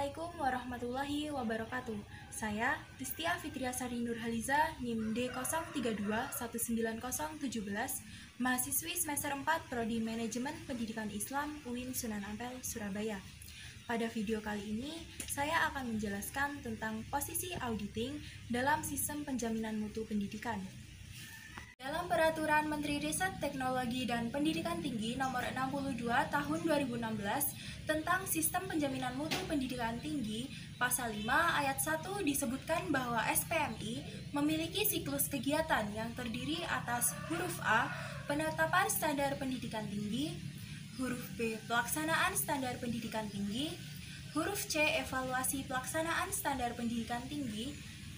Assalamualaikum warahmatullahi wabarakatuh. Saya Ristia Fitriasari Nurhaliza, NIM D03219017, mahasiswi semester 4 Prodi Manajemen Pendidikan Islam UIN Sunan Ampel, Surabaya. Pada video kali ini, saya akan menjelaskan tentang posisi auditing dalam sistem penjaminan mutu pendidikan. Dalam Peraturan Menteri Riset Teknologi dan Pendidikan Tinggi Nomor 62 Tahun 2016 tentang Sistem Penjaminan Mutu Pendidikan Tinggi, Pasal 5 Ayat 1 disebutkan bahwa SPMI memiliki siklus kegiatan yang terdiri atas huruf A, penetapan standar pendidikan tinggi, huruf B, pelaksanaan standar pendidikan tinggi, huruf C, evaluasi pelaksanaan standar pendidikan tinggi,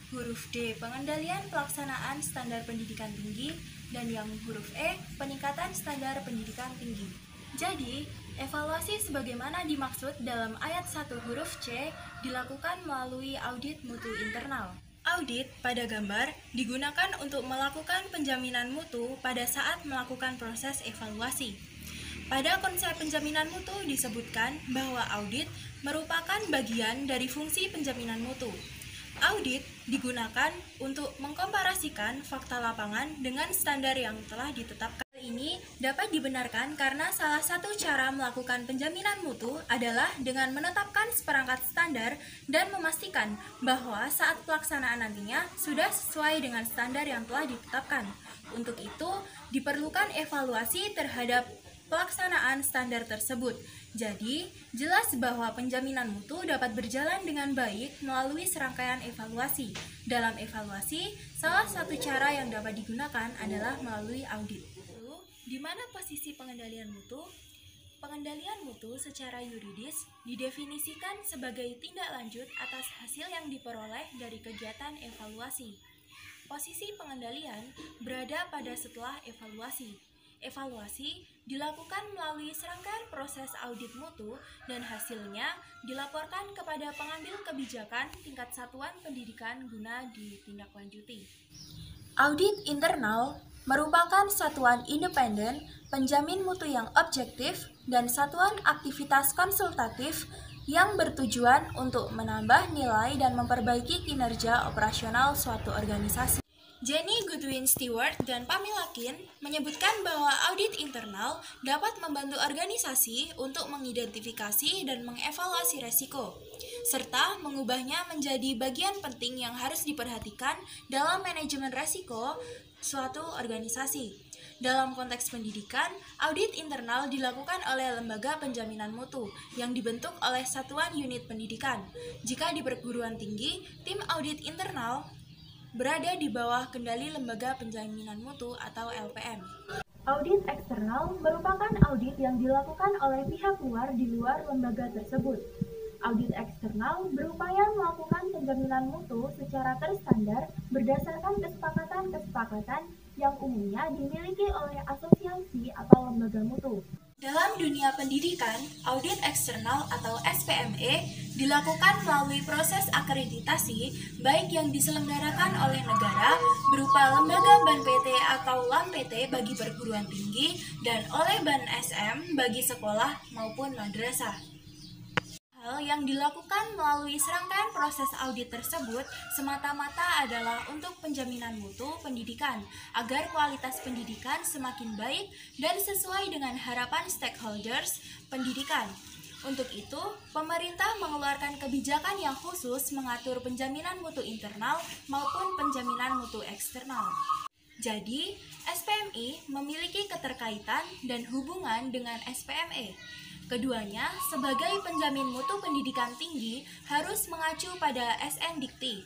huruf D, pengendalian pelaksanaan standar pendidikan tinggi, dan yang huruf E, peningkatan standar pendidikan tinggi. Jadi, evaluasi sebagaimana dimaksud dalam ayat 1 huruf C dilakukan melalui audit mutu internal. Audit pada gambar digunakan untuk melakukan penjaminan mutu pada saat melakukan proses evaluasi. Pada konsep penjaminan mutu disebutkan bahwa audit merupakan bagian dari fungsi penjaminan mutu. Audit digunakan untuk mengkomparasikan fakta lapangan dengan standar yang telah ditetapkan. Hal ini dapat dibenarkan karena salah satu cara melakukan penjaminan mutu adalah dengan menetapkan seperangkat standar dan memastikan bahwa saat pelaksanaan nantinya sudah sesuai dengan standar yang telah ditetapkan. Untuk itu, diperlukan evaluasi terhadap pelaksanaan standar tersebut. Jadi, jelas bahwa penjaminan mutu dapat berjalan dengan baik melalui serangkaian evaluasi. Dalam evaluasi, salah satu cara yang dapat digunakan adalah melalui audit. Lalu, di mana posisi pengendalian mutu? Pengendalian mutu secara yuridis didefinisikan sebagai tindak lanjut atas hasil yang diperoleh dari kegiatan evaluasi. Posisi pengendalian berada pada setelah evaluasi. Evaluasi dilakukan melalui serangkaian proses audit mutu dan hasilnya dilaporkan kepada pengambil kebijakan tingkat satuan pendidikan guna ditindaklanjuti. Audit internal merupakan satuan independen penjamin mutu yang objektif dan satuan aktivitas konsultatif yang bertujuan untuk menambah nilai dan memperbaiki kinerja operasional suatu organisasi. Jenny Goodwin Stewart dan Pamela Kin menyebutkan bahwa audit internal dapat membantu organisasi untuk mengidentifikasi dan mengevaluasi resiko, serta mengubahnya menjadi bagian penting yang harus diperhatikan dalam manajemen resiko suatu organisasi. Dalam konteks pendidikan, audit internal dilakukan oleh lembaga penjaminan mutu yang dibentuk oleh satuan unit pendidikan. Jika di perguruan tinggi, tim audit internal berada di bawah kendali Lembaga Penjaminan Mutu atau LPM. Audit eksternal merupakan audit yang dilakukan oleh pihak luar di luar lembaga tersebut. Audit eksternal berupaya melakukan penjaminan mutu secara terstandar berdasarkan kesepakatan-kesepakatan yang umumnya dimiliki oleh asosiasi atau lembaga mutu. Dalam dunia pendidikan, audit eksternal atau SPME dilakukan melalui proses akreditasi baik yang diselenggarakan oleh negara berupa lembaga BAN PT atau LAM PT bagi perguruan tinggi dan oleh BAN SM bagi sekolah maupun madrasah. Hal yang dilakukan melalui serangkaian proses audit tersebut semata-mata adalah untuk penjaminan mutu pendidikan agar kualitas pendidikan semakin baik dan sesuai dengan harapan stakeholders pendidikan. Untuk itu, pemerintah mengeluarkan kebijakan yang khusus mengatur penjaminan mutu internal maupun penjaminan mutu eksternal. Jadi, SPMI memiliki keterkaitan dan hubungan dengan SPME. Keduanya, sebagai penjamin mutu pendidikan tinggi, harus mengacu pada SNDikti.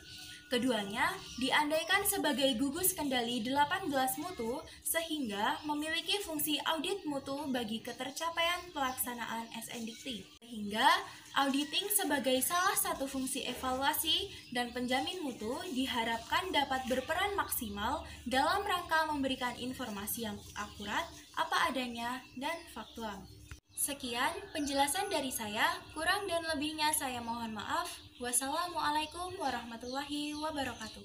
Keduanya diandaikan sebagai gugus kendali 18 mutu, sehingga memiliki fungsi audit mutu bagi ketercapaian pelaksanaan SNDikti. Sehingga, auditing sebagai salah satu fungsi evaluasi dan penjamin mutu diharapkan dapat berperan maksimal dalam rangka memberikan informasi yang akurat, apa adanya, dan faktual. Sekian penjelasan dari saya, kurang dan lebihnya saya mohon maaf. Wassalamualaikum warahmatullahi wabarakatuh.